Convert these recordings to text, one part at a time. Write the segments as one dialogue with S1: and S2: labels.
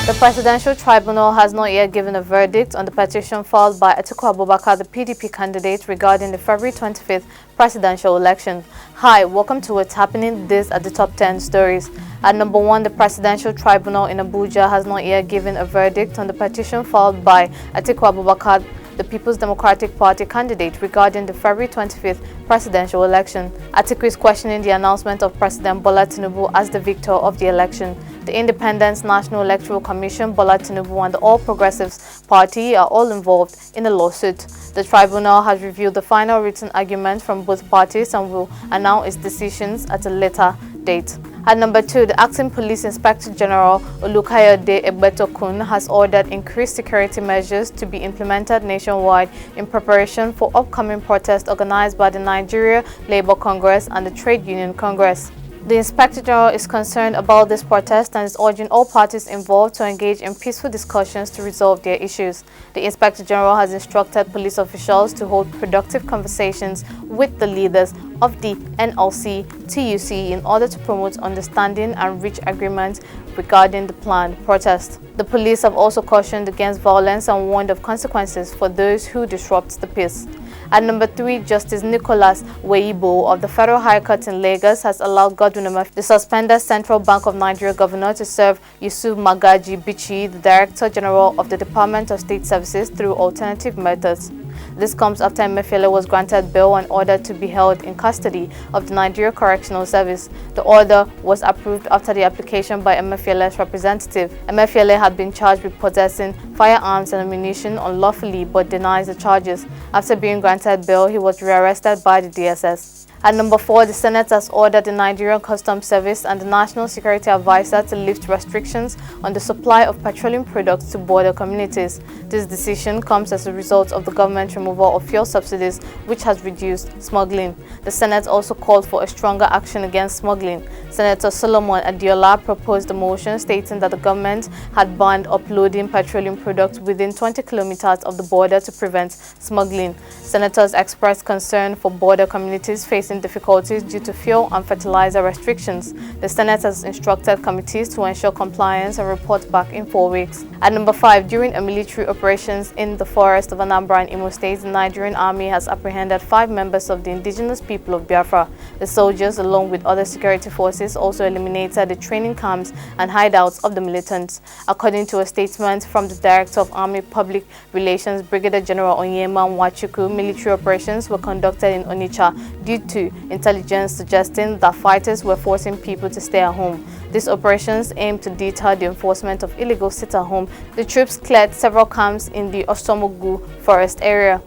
S1: The Presidential Tribunal has not yet given a verdict on the petition filed by Atiku Abubakar, the PDP candidate, regarding the February 25th presidential election. Hi, welcome to What's Happening. This are the top 10 stories. At number 1, the Presidential Tribunal in Abuja has not yet given a verdict on the petition filed by Atiku Abubakar, the People's Democratic Party candidate, regarding the February 25th presidential election. Atiku is questioning the announcement of President Bola Tinubu as the victor of the election. The Independent National Electoral Commission, Bola Tinubu, and the All Progressives Party are all involved in the lawsuit. The tribunal has reviewed the final written argument from both parties and will announce its decisions at a later date. At number 2, the Acting Police Inspector General Olukayode Egbetokun has ordered increased security measures to be implemented nationwide in preparation for upcoming protests organized by the Nigeria Labour Congress and the Trade Union Congress. The Inspector General is concerned about this protest and is urging all parties involved to engage in peaceful discussions to resolve their issues. The Inspector General has instructed police officials to hold productive conversations with the leaders of the NLC, TUC in order to promote understanding and reach agreement regarding the planned protest. The police have also cautioned against violence and warned of consequences for those who disrupt the peace. At number 3, Justice Nicholas Weibo of the Federal High Court in Lagos has allowed Godwin Emefiele, the suspended Central Bank of Nigeria governor, to serve Yusuf Magaji Bichi, the Director General of the Department of State Services, through alternative methods. This comes after Emefiele was granted bail and ordered to be held in custody of the Nigeria Correctional Service. The order was approved after the application by Emefiele's representative. Emefiele had been charged with possessing firearms and ammunition unlawfully but denies the charges. After being granted bail, he was rearrested by the DSS. At number 4, the Senate has ordered the Nigerian Customs Service and the National Security Advisor to lift restrictions on the supply of petroleum products to border communities. This decision comes as a result of the government removal of fuel subsidies, which has reduced smuggling. The Senate also called for a stronger action against smuggling. Senator Solomon Adiola proposed a motion stating that the government had banned uploading petroleum products within 20 kilometers of the border to prevent smuggling. Senators expressed concern for border communities facing difficulties due to fuel and fertilizer restrictions. The Senate has instructed committees to ensure compliance and report back in 4 weeks. At number 5, during a military operations in the forest of Anambra and Imo States, the Nigerian Army has apprehended 5 members of the indigenous people of Biafra. The soldiers, along with other security forces, also eliminated the training camps and hideouts of the militants. According to a statement from the Director of Army Public Relations, Brigadier General Onyema Nwachukwu, military operations were conducted in Onitsha due to intelligence suggesting that fighters were forcing people to stay at home. These operations aimed to deter the enforcement of illegal sit-at-home. The troops cleared several camps in the Osomogu forest area.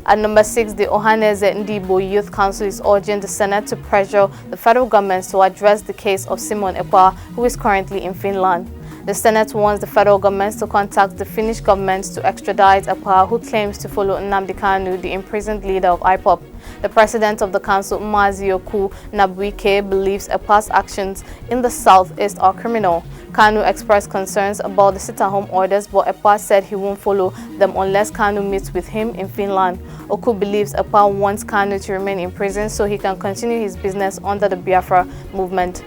S1: At number 6, the Ohaneze Ndibo Youth Council is urging the Senate to pressure the federal government to address the case of Simon Ekpa, who is currently in Finland. The Senate wants the federal government to contact the Finnish government to extradite Ekpa, who claims to follow Nnamdi Kanu, the imprisoned leader of IPOB. The president of the council, Mazioku Nabuike, believes Ekpa's actions in the southeast are criminal. Kanu expressed concerns about the sit-at-home orders, but Ekpa said he won't follow them unless Kanu meets with him in Finland. Oku believes Ekpa wants Kanu to remain in prison so he can continue his business under the Biafra movement.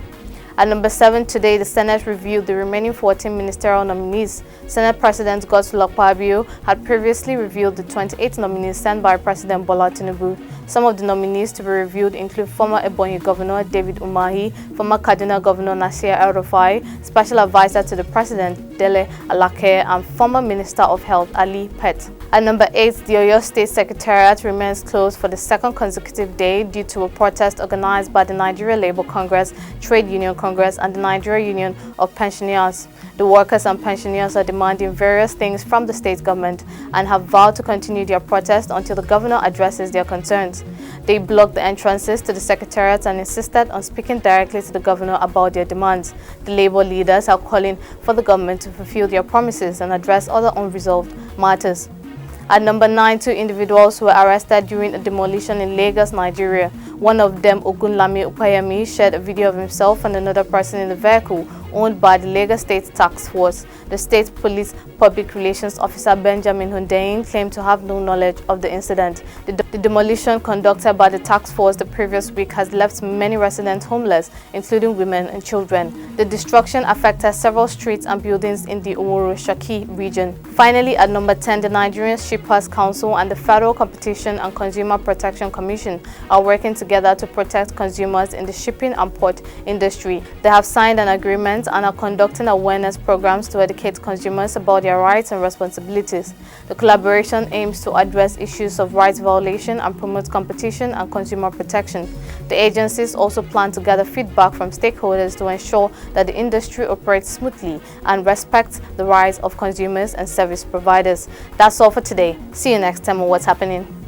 S1: At number 7, today, the Senate reviewed the remaining 14 ministerial nominees. Senate President Godswill Akpabio had previously reviewed the 28 nominees sent by President Bola Tinubu. Some of the nominees to be reviewed include former Ebonyi Governor David Umahi, former Kaduna Governor Nasir El-Rufai, Special Advisor to the President Dele Alake, and former Minister of Health Ali Pet. At number 8, the Oyo State Secretariat remains closed for the second consecutive day due to a protest organized by the Nigeria Labour Congress, Trade Union Congress, and the Nigeria Union of Pensioners. The workers and pensioners are demanding various things from the state government and have vowed to continue their protest until the governor addresses their concerns. They blocked the entrances to the secretariat and insisted on speaking directly to the governor about their demands. The Labour leaders are calling for the government to fulfill their promises and address other unresolved matters. At number 9, 2 individuals were arrested during a demolition in Lagos, Nigeria. One of them, Ogunlami Upayemi, shared a video of himself and another person in the vehicle owned by the Lagos State Task Force. The State Police Public Relations Officer Benjamin Hundeyin claimed to have no knowledge of the incident. The demolition conducted by the task force the previous week has left many residents homeless, including women and children. The destruction affected several streets and buildings in the Shaki region. Finally, at number 10, the NigerianShippers Council and the Federal Competition and Consumer Protection Commission are working together to protect consumers in the shipping and port industry. They have signed an agreement and are conducting awareness programs to educate consumers about their rights and responsibilities. The collaboration aims to address issues of rights violation and promote competition and consumer protection. The agencies also plan to gather feedback from stakeholders to ensure that the industry operates smoothly and respects the rights of consumers and service providers. That's all for today. See you next time on What's Happening.